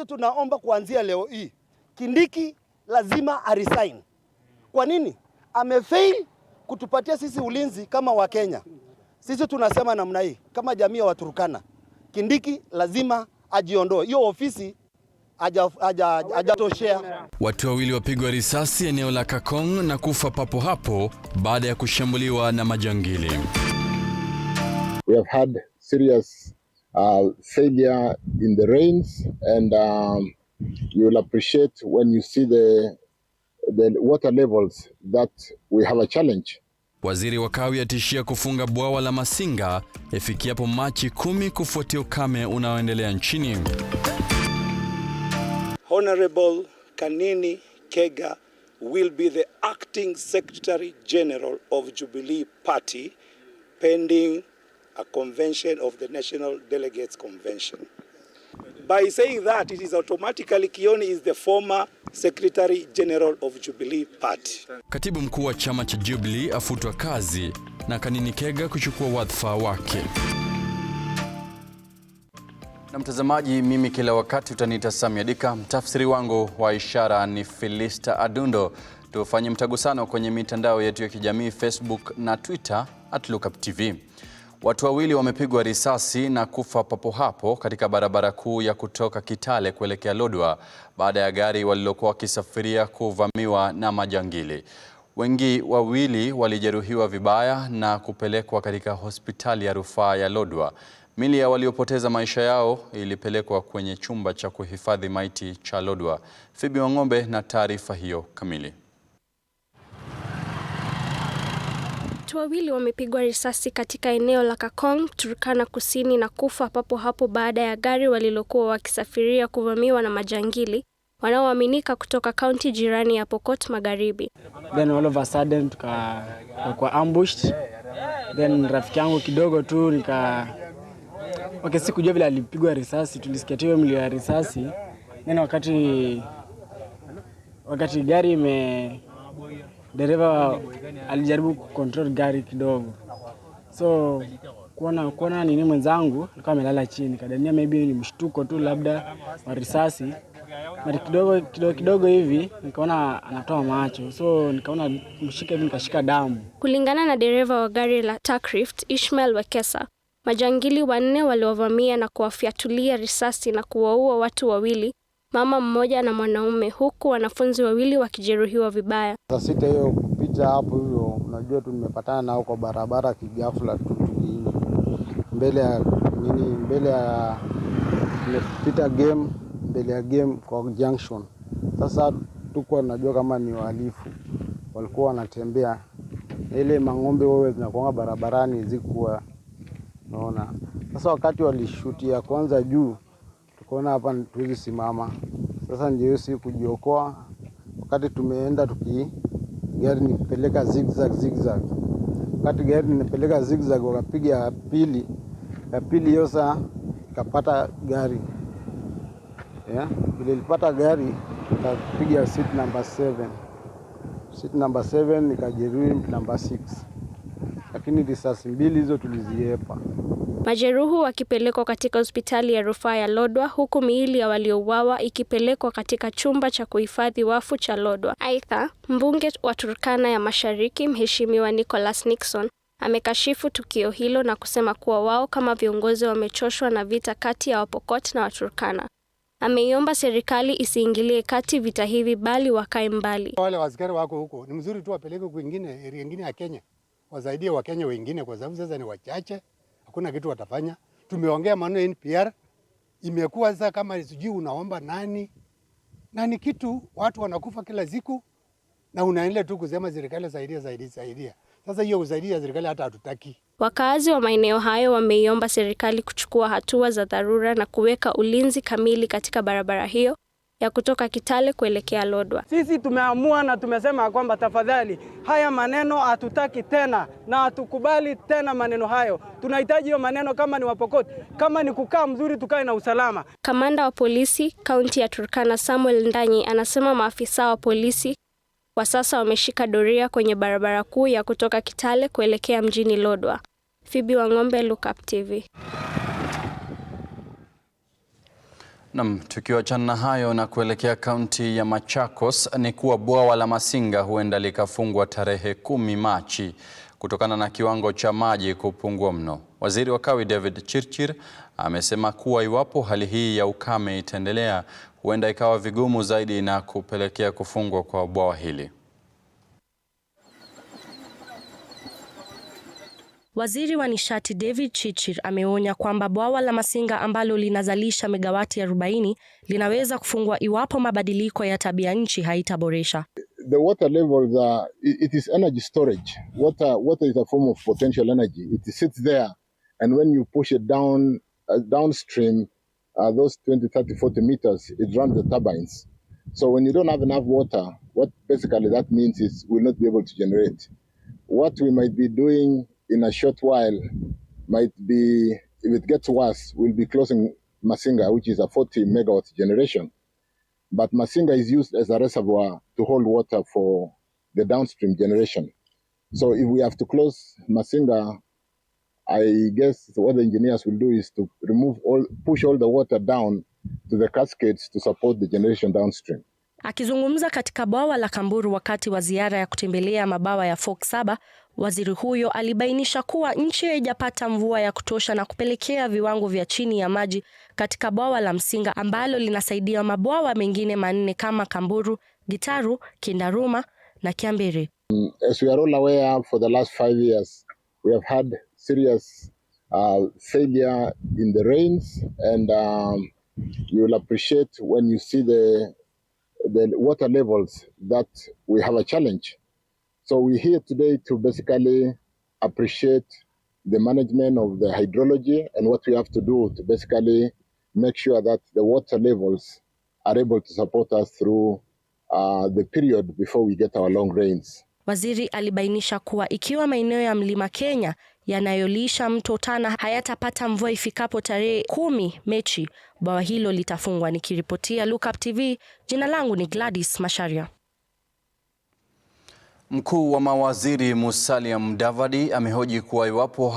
Sisi tunaomba kuanzia leo hii Kindiki lazima aresign. Kwa nini? Amefail kutupatia sisi ulinzi kama wa Kenya. Sisi tunasema namna hii kama jamii ya Waturkana. Kindiki lazima ajiondoe. Hiyo ofisi hajatoshea. Watu wawili wapigwa risasi eneo la Kakong na kufa papo hapo baada ya kushambuliwa na majangili. We have had serious failure in the rains, and you will appreciate when you see the water levels that we have a challenge. Waziri wa Kawi atishia kufunga bwawa la Masinga ifikiapo Machi 10 kufuatia ukame unaoendelea nchini. Honorable Kanini Kega will be the acting Secretary General of Jubilee Party pending a convention of the National Delegates Convention. By saying that, it is automatically Kioni is the former Secretary General of Jubilee Party. Katibu mkuu wa chama cha Jubilee afutwa kazi na Kanini Kega kuchukua wadhifa wake. Na mtazamaji, mimi kila wakati utaniita Sammy Adika, mtafsiri wangu wa ishara ni Filista Adundo. Tufanye mtagusano kwenye mitandao yetu ya kijamii Facebook na Twitter @lookuptv. Watu wawili wamepigwa risasi na kufa papo hapo katika barabara kuu ya kutoka Kitale kuelekea Lodwar baada ya gari walilokuwa wakisafiria kuvamiwa na majangili. Wengi wawili walijeruhiwa vibaya na kupelekwa katika hospitali ya rufaa ya Lodwar. Miili ya waliopoteza maisha yao ilipelekwa kwenye chumba cha kuhifadhi maiti cha Lodwar. Februari Ng'ombe na taarifa hiyo kamili. Watu wawili wamepigwa risasi katika eneo la Kakong, Turkana Kusini na kufa papo hapo baada ya gari walilokuwa wakisafiria kuvamiwa na majangili wanaoaminika kutoka kaunti jirani ya Pokot Magharibi. Then all of a sudden tukakuwa ambushed. Then rafiki yangu kidogo tu sikujua vile alipigwa risasi, tulisikia tu mlio ya risasi. Then wakati gari dereva alijaribu control gari kidogo. So kuona nini mwenzangu alikuwa amelala chini, kadania maybe ni mshtuko tu labda wa risasi. Mara kidogo hivi nikaona anatoa macho. So nikaona mshike hivi nikashika damu. Kulingana na dereva wa gari la Takrift, Ishmael Wekesa, majangili 4 waliovamia na kuwafyatulia risasi na kuwaua watu wawili, mama mmoja na mwanaume, huku wanafunzi 2 wakijeruhiwa vibaya. Saa 6 hiyo kupita hapo hiyo, unajua tu nimepatana nao kwa barabara kigafla tu mbele ya nimepita mbele ya game kwa junction. Sasa tuko najua kama ni wahalifu walikuwa wanatembea, ile mang'ombe wao zinakuanga barabarani zikuwa naona. Sasa wakati walishutia kwanza juu, tukaona hapa tuwezi simama. Sasa ndio si kujiokoa, wakati tumeenda gari nipeleka zigzag. Wakati gari nipeleka zigzag wakapiga ya pili yosa kapata gari. Ile ilipata gari kapiga seat number 7. Seat number 7 nikajeruhi number 6. Lakini risasi 2 hizo tuliziepa. Majeruhi wakipelekwa katika hospitali ya rufaa ya Lodwar, huku miili ya waliouawa ikipelekwa katika chumba cha kuhifadhi wafu cha Lodwar. Aidha, mbunge wa Turkana ya Mashariki Mheshimiwa Nicholas Nixon amekashifu tukio hilo na kusema kuwa wao kama viongozi wamechoshwa na vita kati ya Wapokot na Waturkana. Ameiomba serikali isiingilie kati vita hivi bali wakae mbali. Wale askari wako huko ni mzuri tu wapeleke kwingine, area nyingine ya Kenya. Wasaidie wa Kenya wengine kwa sababu sasa ni wachache. Hakuna kitu watafanya. Tumeongea maneno NPR. Imekuwa sasa kama sijui unaomba nani kitu, watu wanakufa kila siku na unaendelea tu kusema serikali saidia. Sasa hiyo usaidia serikali hata hatutaki. Wakazi wa maeneo hayo wameiomba serikali kuchukua hatua za dharura na kuweka ulinzi kamili katika barabara hiyo ya kutoka Kitale kuelekea Lodwar. Sisi tumeamua na tumesema kwamba tafadhali haya maneno hatutaki tena na hatukubali tena maneno hayo. Tunahitaji hiyo maneno kama ni Wapokot, kama ni kukaa mzuri tukae na usalama. Kamanda wa polisi kaunti ya Turkana Samuel Ndanyi anasema maafisa wa polisi kwa sasa wameshika doria kwenye barabara kuu ya kutoka Kitale kuelekea mjini Lodwar. Februari Ng'ombe, Look Up TV. Tukiachana na hayo na kuelekea kaunti ya Machakos, ni kuwa bwawa la Masinga huenda likafungwa tarehe 10 Machi kutokana na kiwango cha maji kupungua mno. Waziri wa Kawi David Chirchir amesema kuwa iwapo hali hii ya ukame itaendelea, huenda ikawa vigumu zaidi na kupelekea kufungwa kwa bwawa hili. Waziri wa nishati David Chirchir ameonya kwamba bwawa la Masinga ambalo linazalisha megawati 40 linaweza kufungwa iwapo mabadiliko ya tabia nchi haitaboresha. The water levels are, it is energy storage. Water is a form of potential energy. It sits there, and when you push it downstream, those 20, 30, 40 meters, it runs the turbines. So when you don't have enough water, what basically that means is we'll not be able to generate. What we might be doing in a short while might be, if it gets worse, we'll be closing Masinga, which is a 40 megawatt generation. But Masinga is used as a reservoir to hold water for the downstream generation. So if we have to close Masinga, I guess what the engineers will do is to push all the water down to the cascades to support the generation downstream. Akizungumza katika bwawa la Kamburu wakati wa ziara ya kutembelea mabawa ya Fork 7, waziri huyo alibainisha kuwa nchi haijapata mvua ya kutosha na kupelekea viwango vya chini ya maji katika bwawa la Msinga ambalo linasaidia mabwawa mengine 4 kama Kamburu, Gitaru, Kindaruma na Kiambere. As we are all aware, for the last 5 years, we have had serious failure in the rains, and you will appreciate when you see the water levels that we have a challenge. So we're here today to basically appreciate the management of the hydrology and what we have to do to basically make sure that the water levels are able to support us through the period before we get our long rains. Waziri alibainisha kuwa ikiwa maeneo ya Mlima Kenya yanayolisha mto Tana hayatapata mvua ifikapo tarehe 10 Machi, bwawa hilo litafungwa. Nikiripotia Lookup TV, jina langu ni Gladys Masharia. Mkuu wa mawaziri Musalia Mudavadi amehoji kuwa iwapo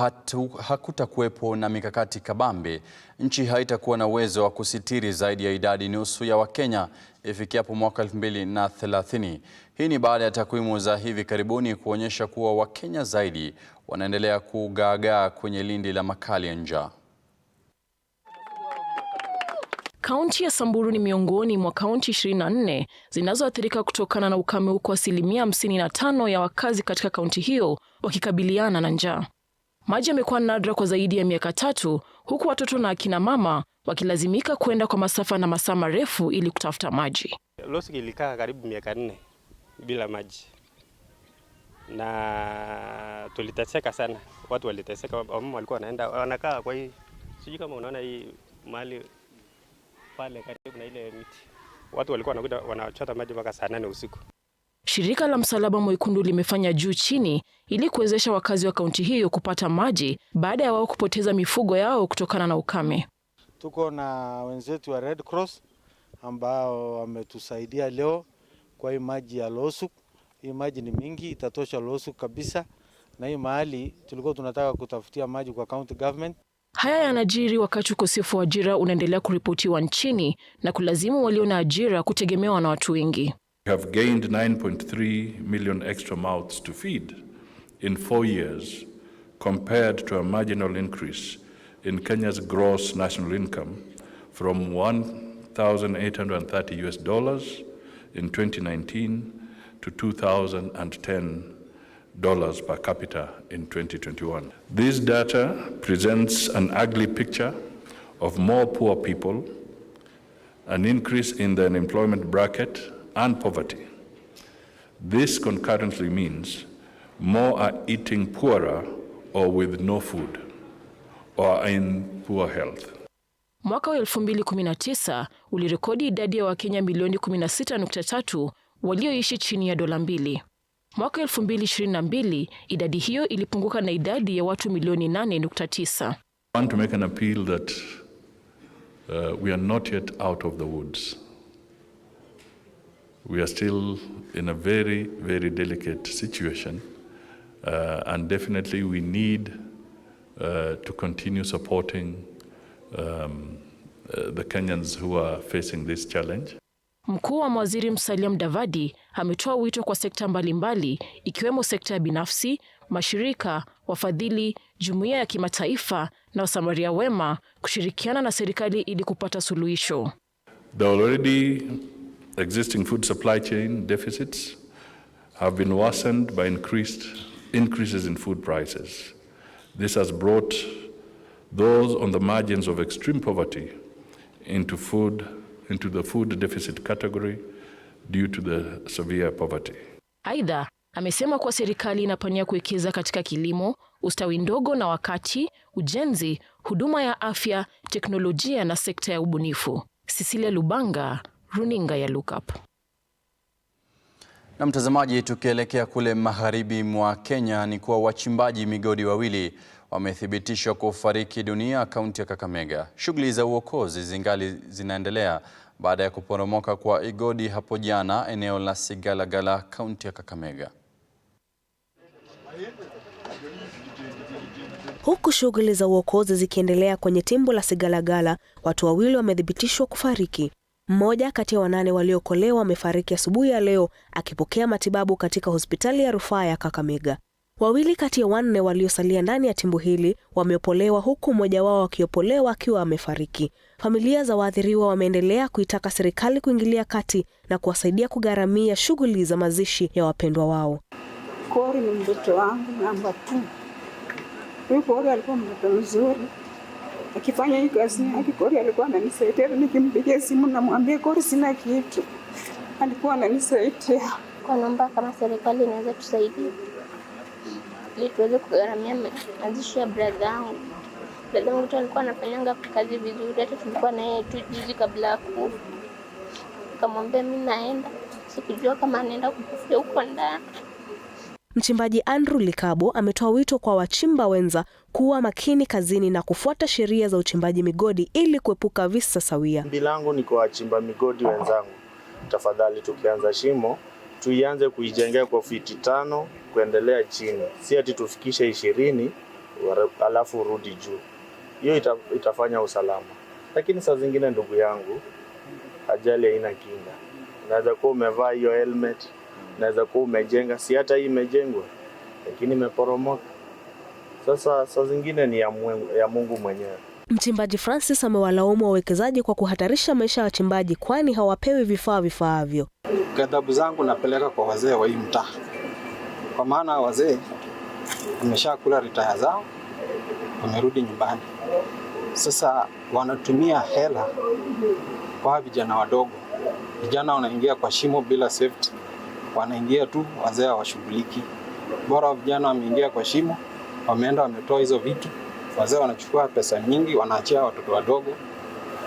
hakutakuwepo na mikakati kabambe, nchi haitakuwa na uwezo wa kusitiri zaidi ya idadi nusu ya Wakenya ifikiapo mwaka 2030. Hii ni baada ya takwimu za hivi karibuni kuonyesha kuwa Wakenya zaidi wanaendelea kugaagaa kwenye lindi la makali ya njaa. Kaunti ya Samburu ni miongoni mwa kaunti 24 zinazoathirika kutokana na ukame, huko 55% ya wakazi katika kaunti hiyo wakikabiliana na njaa. Maji yamekuwa nadra kwa zaidi ya miaka 3, huku watoto na akina mama wakilazimika kwenda kwa masafa na masaa marefu ili kutafuta maji. Losiki ilikaa karibu miaka 4 bila maji, na tuliteseka sana. Watu waliteseka, wamama walikuwa wanakaa kwa hii, sijui kama unaona hii mahali pale karibu na ile miti. Watu walikuwa wanakuja wanachota maji mpaka saa 8 usiku. Shirika la Msalaba Mwekundu limefanya juu chini ili kuwezesha wakazi wa kaunti hiyo kupata maji baada ya wao kupoteza mifugo yao kutokana na ukame. Tuko na wenzetu wa Red Cross ambao wametusaidia leo kwa hii maji ya Losuk. Hii maji ni mingi, itatosha Losuk kabisa, na hii mahali tulikuwa tunataka kutafutia maji kwa county government. Haya yanajiri wakati ukosefu wa ajira unaendelea kuripotiwa nchini na kulazimu walio na ajira kutegemewa na watu wengi. We have gained 9.3 million extra mouths to feed in 4 years, compared to a marginal increase in Kenya's gross national income from $1,830 in 2019 to $2,010 per capita in 2021. This data presents an ugly picture of more poor people, an increase in the unemployment bracket, and poverty. This concurrently means more are eating poorer or with no food or are in poor health. Mwaka wa 2019 ulirekodi idadi ya Wakenya milioni 16.3 walioishi chini ya $2. Mwaka 2022 idadi hiyo ilipunguka na idadi ya watu milioni 8.9. I want to make an appeal that we are not yet out of the woods. We are still in a very, very delicate situation, and definitely we need to continue supporting the Kenyans who are facing this challenge. Mkuu wa Mawaziri Musalia Mudavadi ametoa wito kwa sekta mbalimbali ikiwemo sekta ya binafsi, mashirika, wafadhili, jumuiya ya kimataifa na wasamaria wema kushirikiana na serikali ili kupata suluhisho. The already existing food supply chain deficits have been worsened by increases in food prices. This has brought those on the margins of extreme poverty into the food deficit category due to the severe poverty. Aidha, amesema kuwa serikali inapania kuwekeza katika kilimo, ustawi ndogo na wakati, ujenzi, huduma ya afya, teknolojia na sekta ya ubunifu. Cecilia Lubanga, Runinga ya Lookup. Na mtazamaji, tukielekea kule magharibi mwa Kenya ni kuwa wachimbaji migodi wawili wamethibitishwa kufariki dunia kaunti ya Kakamega. Shughuli za uokozi zingali zinaendelea baada ya kuporomoka kwa igodi hapo jana eneo la Sigalagala kaunti ya Kakamega. Huku shughuli za uokozi zikiendelea kwenye timbo la Sigalagala, watu wawili wamethibitishwa kufariki. Mmoja kati ya 8 waliokolewa amefariki asubuhi ya leo akipokea matibabu katika hospitali ya rufaa ya Kakamega. 2 kati ya 4 waliosalia ndani ya timbo hili wameopolewa huku mmoja wao akiopolewa akiwa amefariki. Familia za waathiriwa wameendelea kuitaka serikali kuingilia kati na kuwasaidia kugharamia shughuli za mazishi ya wapendwa wao. Kori ni mtoto wangu namba 2. Huyu Kori alikuwa mtoto mzuri. Akifanya hii kazi yake, Kori alikuwa ananisaidia. Nikimpigia simu namwambia Kori sina kitu, alikuwa ananisaidia. Kwa naomba kama serikali inaweza tusaidia ili tuweze kugharamia mazishi ya brother yangu. Brother yangu alikuwa anafanyanga kazi vizuri, hata tulikuwa naye tu juzi kabla ya kufa. Nikamwambia mimi naenda, sikujua kama anaenda kukufia huko ndani. Mchimbaji Andrew Likabo ametoa wito kwa wachimba wenza kuwa makini kazini na kufuata sheria za uchimbaji migodi ili kuepuka visa sawia. Ombi langu ni kwa wachimba migodi wenzangu, tafadhali tukianza shimo tuianze kuijengea kwa fiti 5 kuendelea chini. Si ati tufikishe 20 alafu rudi juu. Hiyo itafanya usalama. Lakini saa zingine ndugu yangu, ajali haina kinga. Unaweza kuwa umevaa hiyo helmet, unaweza kuwa umejenga, si hata hii imejengwa lakini imeporomoka. Sasa saa zingine ni ya Mungu mwenyewe. Mchimbaji Francis amewalaumu wawekezaji kwa kuhatarisha maisha ya wachimbaji kwani hawapewi vifaa vifaavyo. Ghadhabu zangu napeleka kwa wazee wa hii mtaa. Kwa maana wazee wameshakula retire zao, wamerudi nyumbani. Sasa wanatumia hela kwa vijana wadogo. Vijana wanaingia kwa shimo bila safety. Wanaingia tu, wazee hawashughuliki. Bora vijana wameingia kwa shimo, wameenda wametoa hizo vitu. Wazee wanachukua pesa nyingi, wanaachia watoto wadogo,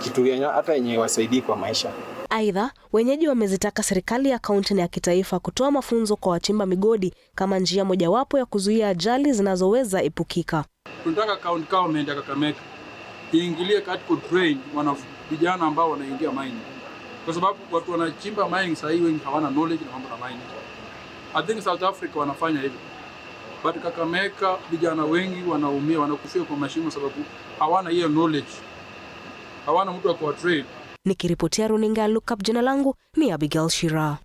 kitu hata yenye wasaidii kwa maisha. Aidha, wenyeji wamezitaka serikali ya kaunti na ya kitaifa kutoa mafunzo kwa wachimba migodi kama njia mojawapo ya kuzuia ajali zinazoweza epukika. Tunataka kaunti government ya Kakamega iingilie katika train vijana ambao wanaingia mining. Kwa sababu watu wanachimba mining sasa hivi wengi hawana knowledge na mambo na mining. I think South Africa wanafanya hivyo. But Kakamega vijana wengi wanaumia, wanakufia kwa mashimo sababu hawana hiyo knowledge. Hawana mtu wa kuwa train. Nikiripotia Runinga Lookup, jina langu ni Abigail Shira.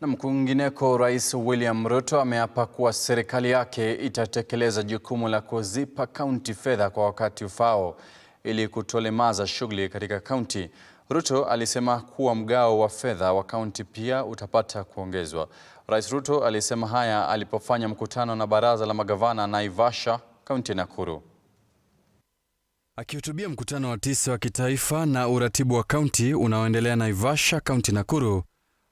Na kwingineko, Rais William Ruto ameapa kuwa serikali yake itatekeleza jukumu la kuzipa kaunti fedha kwa wakati ufao ili kutolemaza shughuli katika kaunti. Ruto alisema kuwa mgao wa fedha wa kaunti pia utapata kuongezwa. Rais Ruto alisema haya alipofanya mkutano na baraza la magavana Naivasha, kaunti ya Nakuru. Akihutubia mkutano wa 9 wa kitaifa na uratibu wa kaunti unaoendelea Naivasha, kaunti Nakuru,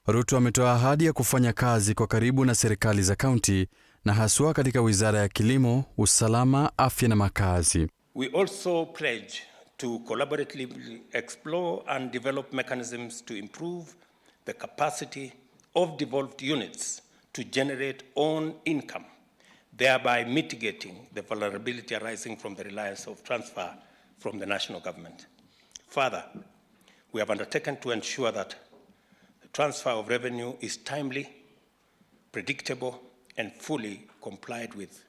Ruto ametoa ahadi ya kufanya kazi kwa karibu na serikali za kaunti na haswa katika wizara ya kilimo, usalama, afya na makazi. We also pledge to collaboratively explore and develop mechanisms to improve the capacity of devolved units to generate own income, thereby mitigating the vulnerability arising from the reliance of transfer from the national government. Further, we have undertaken to ensure that the transfer of revenue is timely, predictable, and fully complied with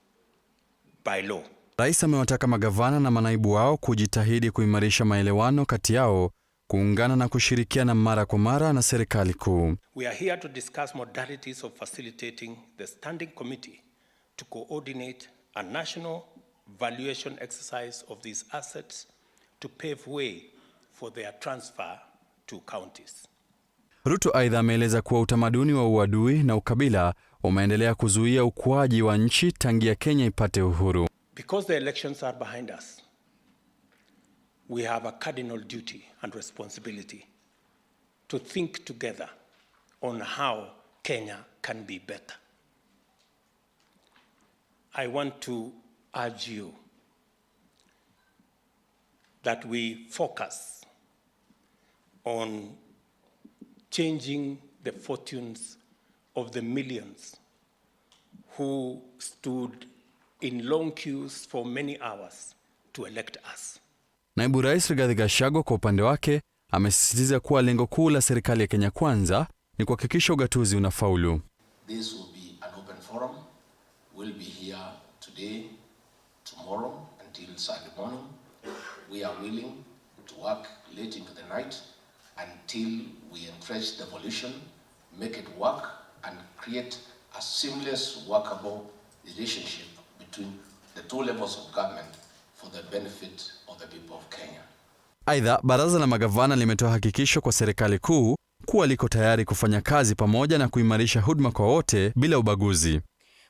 by law. Rais amewataka magavana na manaibu wao kujitahidi kuimarisha maelewano kati yao, kuungana na kushirikiana mara kwa mara na serikali kuu. We are here to discuss modalities of facilitating the standing committee to coordinate a national valuation exercise of these assets to pave way for their transfer to counties. Ruto aidha ameeleza kuwa utamaduni wa uadui na ukabila umeendelea kuzuia ukuaji wa nchi tangia Kenya ipate uhuru. Because the elections are behind us, we have a cardinal duty and responsibility to think together on how Kenya can be better. I want to urge you that we focus on changing the fortunes of the millions who stood in long queues for many hours to elect us. Naibu Rais Rigathi Gachagua kwa upande wake amesisitiza kuwa lengo kuu la serikali ya Kenya Kwanza ni kuhakikisha ugatuzi unafaulu. This will be an open forum. We'll be here today, tomorrow until Sunday morning. We are willing to work late into the night until we entrench devolution, make it work and create a seamless, workable relationship between the two levels of government for the benefit of the people of Kenya. Aidha, baraza la magavana limetoa hakikisho kwa serikali kuu kuwa liko tayari kufanya kazi pamoja na kuimarisha huduma kwa wote bila ubaguzi.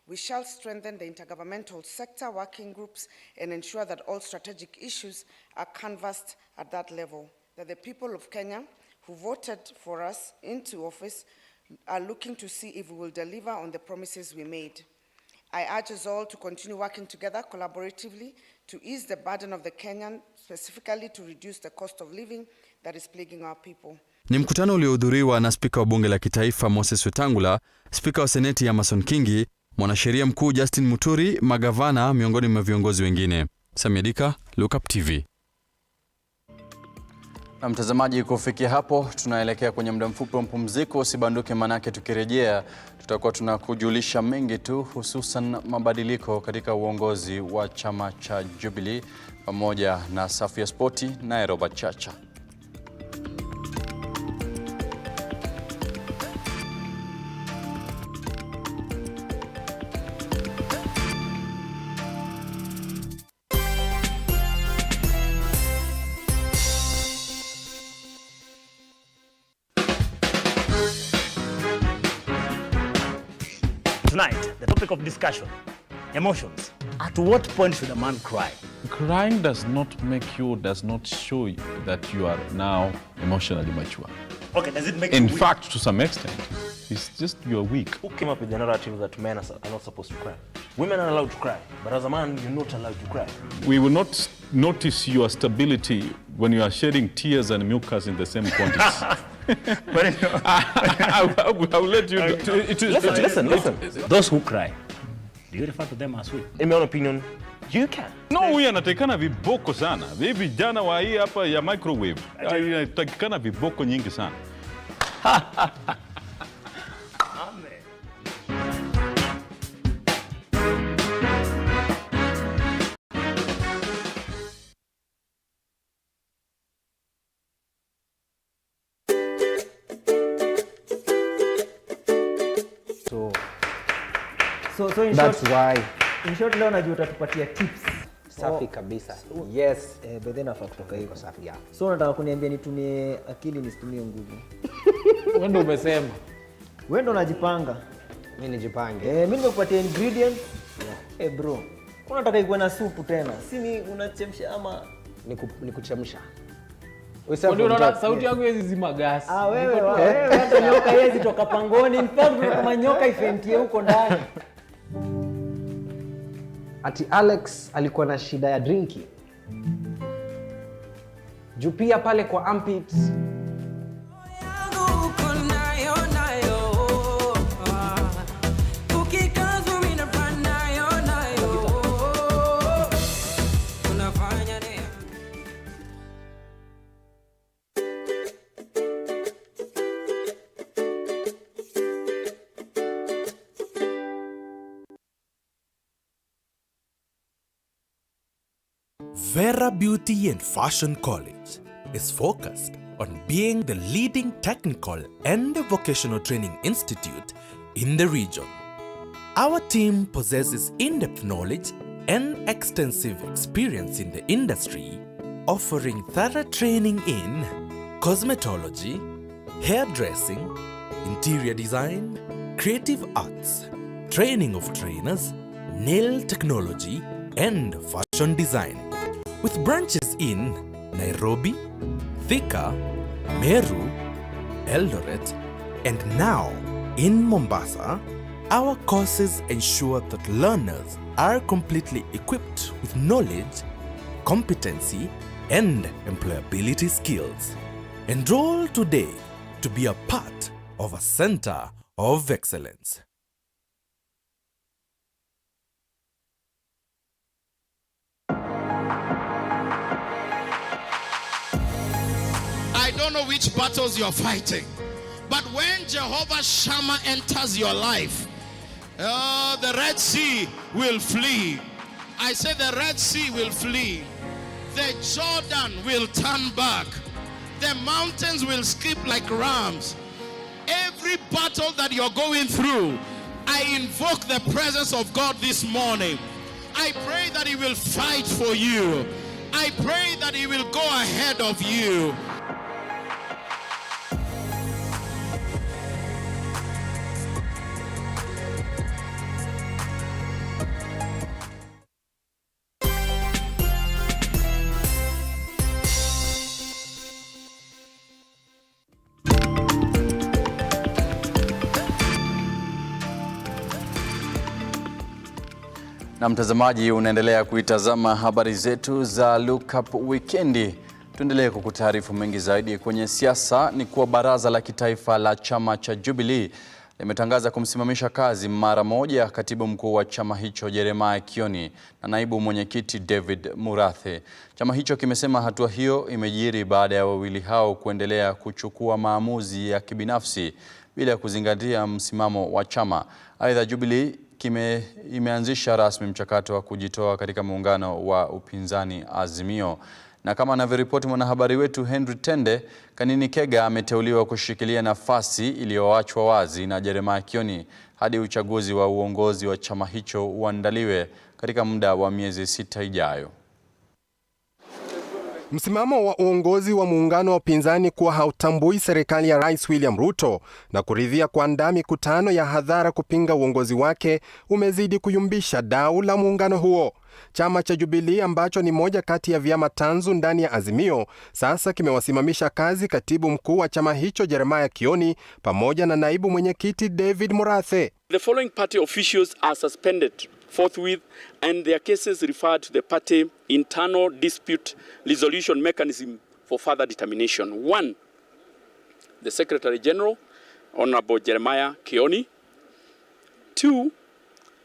We shall strengthen the intergovernmental sector working groups and ensure that all strategic issues are canvassed at that level, that the people of Kenya who voted for us into office are looking to see if we will deliver on the promises we made. I urge us all to continue working together collaboratively to ease the burden of the Kenyan, specifically to reduce the cost of living that is plaguing our people. Ni mkutano uliohudhuriwa na Spika wa Bunge la Kitaifa Moses Wetangula, Spika wa Seneti Amason Kingi, Mwanasheria Mkuu Justin Muturi, magavana miongoni mwa viongozi wengine. Sammy Adika, Look Up TV. Na mtazamaji, kufikia hapo tunaelekea kwenye muda mfupi wa mapumziko. Usibanduke, manake tukirejea tutakuwa tunakujulisha mengi tu, hususan mabadiliko katika uongozi wa chama cha Jubilee pamoja na safu ya spoti na Robert Chacha. Tonight, the topic of discussion, emotions. At what point should a man cry? Crying does not make you, does not show you that you are now emotionally mature. Okay, does it make In you weak? fact, to some extent, it's just you're weak. Who came up with the narrative that men are not supposed to cry? Women are allowed to cry, but as a man, you're not allowed to cry. We will not notice your stability when you are shedding tears and mucus in the same quantities. I will let you... Listen. Those who cry, do you refer to them as weak? In my own opinion, you can. No, huyu anatakikana viboko sana. Hivi vijana wa hii hapa ya microwave, anatakikana viboko nyingi sana. So in That's short, why. In short, leo najua utatupatia tips. Safi kabisa. Yes. Bedhe nafaa kutoka hivyo. Safi ya. So unataka kuniambia nitumie akili nisitumie nguvu. Wewe ndio umesema. Wewe ndio unajipanga. Mimi nijipange. Mimi nimekupatia ingredients. Bro. Unataka ikuwe na supu tena. Si ni unachemsha ama Nikuchemsha. Ndio unaona sauti yangu hizi zima gas. Wewe hata nyoka hizi toka pangoni. In fact kama nyoka ifentie huko ndani. Ati Alex alikuwa na shida ya drinki. Juu pia pale kwa armpits Vera Beauty and Fashion College is focused on being the leading technical and vocational training institute in the region. Our team possesses in-depth knowledge and extensive experience in the industry, offering thorough training in cosmetology, hairdressing, interior design, creative arts, training of trainers, nail technology, and fashion design. With branches in Nairobi, Thika, Meru, Eldoret, and now in Mombasa, our courses ensure that learners are completely equipped with knowledge, competency, and employability skills. Enroll today to be a part of a center of excellence. I don't know which battles you're fighting, but when Jehovah Shammah enters your life, the Red Sea will flee. I say the Red Sea will flee. The Jordan will turn back. The mountains will skip like rams. Every battle that you're going through, I invoke the presence of God this morning. I pray that He will fight for you. I pray that He will go ahead of you. Na mtazamaji, unaendelea kuitazama habari zetu za Look Up Weekendi. Tuendelee kukutaarifu mengi zaidi. Kwenye siasa ni kuwa baraza la kitaifa la chama cha Jubilee limetangaza kumsimamisha kazi mara moja katibu mkuu wa chama hicho Jeremiah Kioni na naibu mwenyekiti David Murathe. Chama hicho kimesema hatua hiyo imejiri baada ya wawili hao kuendelea kuchukua maamuzi ya kibinafsi bila kuzingatia msimamo wa chama. Aidha, Jubilee imeanzisha rasmi mchakato wa kujitoa katika muungano wa upinzani Azimio. Na kama anavyoripoti mwanahabari wetu Henry Tende, Kanini Kega ameteuliwa kushikilia nafasi iliyoachwa wazi na Jeremiah Kioni hadi uchaguzi wa uongozi wa chama hicho uandaliwe katika muda wa miezi 6 ijayo. Msimamo wa uongozi wa muungano wa upinzani kuwa hautambui serikali ya Rais William Ruto na kuridhia kuandaa mikutano ya hadhara kupinga uongozi wake umezidi kuyumbisha dau la muungano huo. Chama cha Jubilee ambacho ni moja kati ya vyama tanzu ndani ya Azimio sasa kimewasimamisha kazi katibu mkuu wa chama hicho Jeremiah Kioni pamoja na naibu mwenyekiti David Murathe. The following party officials are suspended forthwith and their cases referred to the party internal dispute resolution mechanism for further determination. 1. The Secretary General, Honorable Jeremiah Kioni. 2.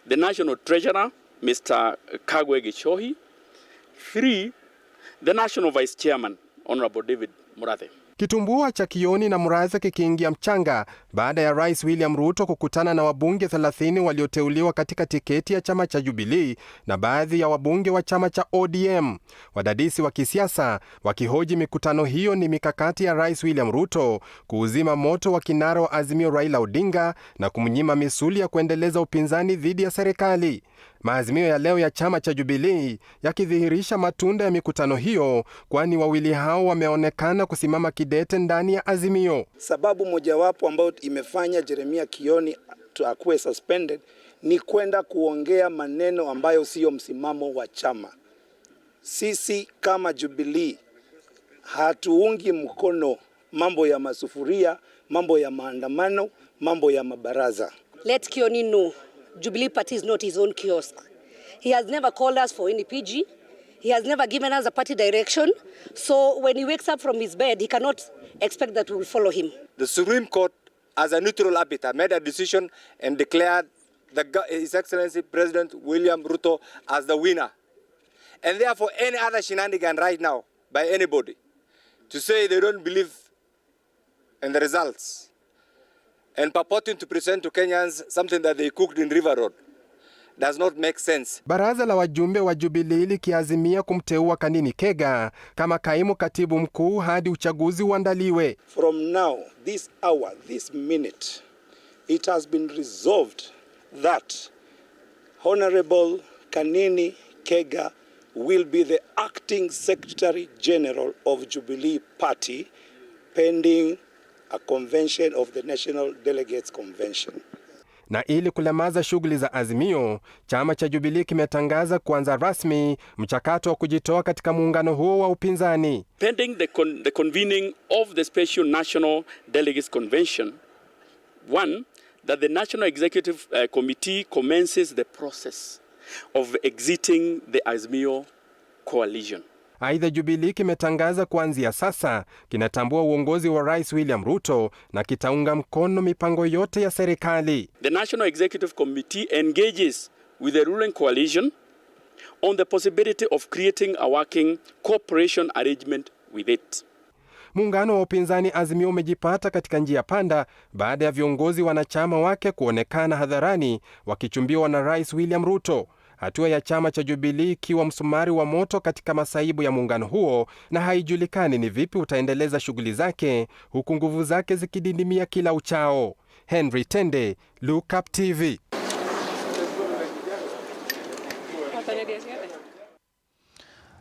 The National Treasurer, Mr. Kagwe Gichohi. 3. The National Vice Chairman, Honorable David Murathe. Kitumbua cha Kioni na Murathe kikiingia mchanga baada ya Rais William Ruto kukutana na wabunge 30 walioteuliwa katika tiketi ya chama cha Jubilee na baadhi ya wabunge wa chama cha ODM. Wadadisi wa kisiasa wakihoji mikutano hiyo ni mikakati ya Rais William Ruto kuuzima moto wa kinara wa Azimio Raila Odinga na kumnyima misuli ya kuendeleza upinzani dhidi ya serikali. Maazimio ya leo ya chama cha Jubilee yakidhihirisha matunda ya mikutano hiyo, kwani wawili hao wameonekana kusimama kidete ndani ya Azimio. Sababu mojawapo ambayo imefanya Jeremiah Kioni akuwe suspended ni kwenda kuongea maneno ambayo siyo msimamo wa chama. Sisi kama Jubilee hatuungi mkono mambo ya masufuria, mambo ya maandamano, mambo ya mabaraza. Let Kioni know Jubilee Party is not his own kiosk. He has never called us for any PG. He has never given us a party direction. So when he wakes up from his bed, he cannot expect that we will follow him. The Supreme Court, as a neutral arbiter, made a decision and declared His Excellency President William Ruto as the winner. And therefore, any other shenanigan right now by anybody to say they don't believe in the results and purporting to present to Kenyans something that they cooked in River Road does not make sense. Baraza la wajumbe wa Jubilee likiazimia kumteua Kanini Kega kama kaimu katibu mkuu hadi uchaguzi uandaliwe. From now, this hour, this minute, it has been resolved that Honorable Kanini Kega will be the acting Secretary General of Jubilee Party pending a convention of the National Delegates Convention. Na ili kulemaza shughuli za Azimio, chama cha Jubilee kimetangaza kuanza rasmi mchakato wa kujitoa katika muungano huo wa upinzani. Pending the convening of the Special National Delegates Convention, one, that the National Executive Committee commences the process of exiting the Azimio coalition. Aidha, Jubilee kimetangaza kuanzia sasa kinatambua uongozi wa Rais William Ruto na kitaunga mkono mipango yote ya serikali. The National Executive Committee engages with the ruling coalition on the possibility of creating a working cooperation arrangement with it. Muungano wa upinzani Azimio umejipata katika njia panda baada ya viongozi wanachama wake kuonekana hadharani wakichumbiwa na Rais William Ruto. Hatua ya chama cha Jubilee ikiwa msumari wa moto katika masaibu ya muungano huo, na haijulikani ni vipi utaendeleza shughuli zake huku nguvu zake zikididimia kila uchao. Henry Tende, Look Up TV.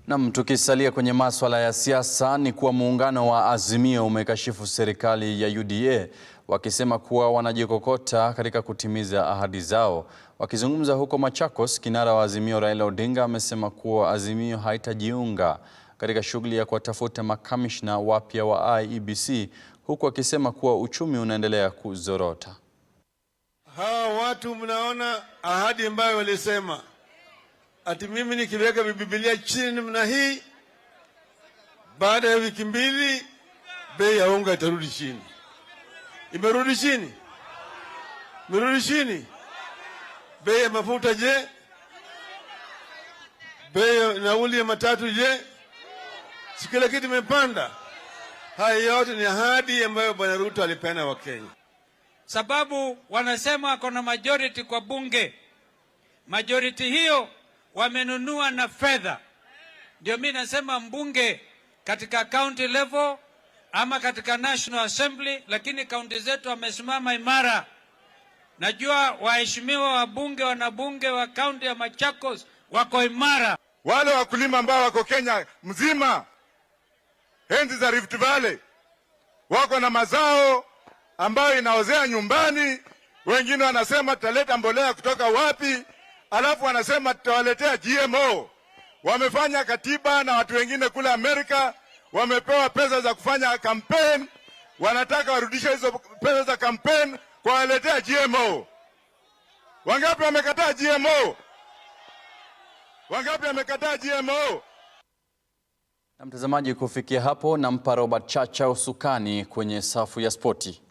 Nam, tukisalia kwenye maswala ya siasa ni kuwa muungano wa Azimio umekashifu serikali ya UDA wakisema kuwa wanajikokota katika kutimiza ahadi zao. Wakizungumza huko Machakos, kinara wa Azimio Raila Odinga amesema kuwa Azimio haitajiunga katika shughuli ya kuwatafuta makamishna wapya wa IEBC, huku akisema kuwa uchumi unaendelea kuzorota. Hawa watu mnaona ahadi ambayo walisema ati mimi nikiweka Biblia chini namna hii, baada ya wiki mbili bei ya unga itarudi chini. Imerudi chini? Imerudi chini? Bei ya mafuta je? Bei ya nauli ya matatu je? Si kila kitu imepanda? Haya yote ni ahadi ambayo Bwana Ruto alipeana Wakenya. Sababu wanasema kuna majority kwa bunge. Majority hiyo wamenunua na fedha. Ndio mimi nasema mbunge katika county level ama katika National Assembly, lakini kaunti zetu wamesimama imara. Najua waheshimiwa wabunge, wanabunge wa kaunti ya Machakos wako imara. Wale wakulima ambao wako Kenya mzima, enzi za Rift Valley, wako na mazao ambayo inaozea nyumbani. Wengine wanasema tutaleta mbolea kutoka wapi, alafu wanasema tutawaletea GMO. Wamefanya katiba na watu wengine kule Amerika wamepewa pesa za kufanya campaign, wanataka warudishe hizo pesa za campaign kwa waletea GMO. Wangapi wamekataa GMO? Wangapi wamekataa GMO? Na mtazamaji, kufikia hapo nampa Robert Chacha usukani kwenye safu ya spoti.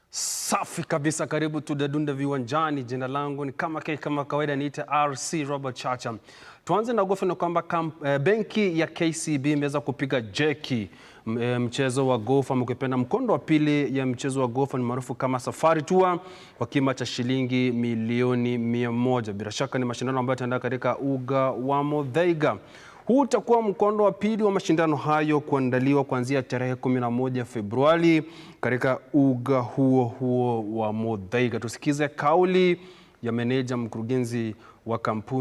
Safi kabisa, karibu tudadunda viwanjani. Jina langu ni kama kawaida niite RC Robert Chacha. Tuanze na gofu na kwamba benki ya KCB imeweza kupiga jeki mchezo wa golf ama ukipenda mkondo wa pili ya mchezo wa golf ni maarufu kama Safari Tour kwa kima cha shilingi milioni 100. Bila shaka ni mashindano ambayo yataenda katika uga wa Muthaiga. Huu utakuwa mkondo wa pili wa mashindano hayo kuandaliwa kuanzia tarehe 11 Februari katika uga huo wa Muthaiga. Tusikize kauli ya meneja mkurugenzi wa kampuni